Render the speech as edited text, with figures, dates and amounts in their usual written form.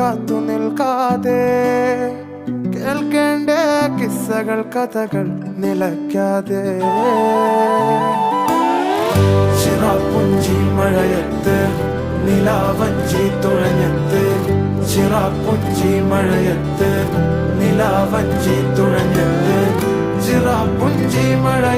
കാത്തു നിൽക്കാതെ കേൾക്കേണ്ട കിസ്സകൾ കഥകൾ നിലയ്ക്കാതെ ചിറാപ്പുഞ്ചി മഴയത്ത് നിലാവഞ്ചി തുഴഞ്ഞത്ത് ചിറാപ്പുഞ്ചി മഴയത്ത് നിലാവഞ്ചി തുഴഞ്ഞത്ത് ചിറാപ്പുഞ്ചി മഴ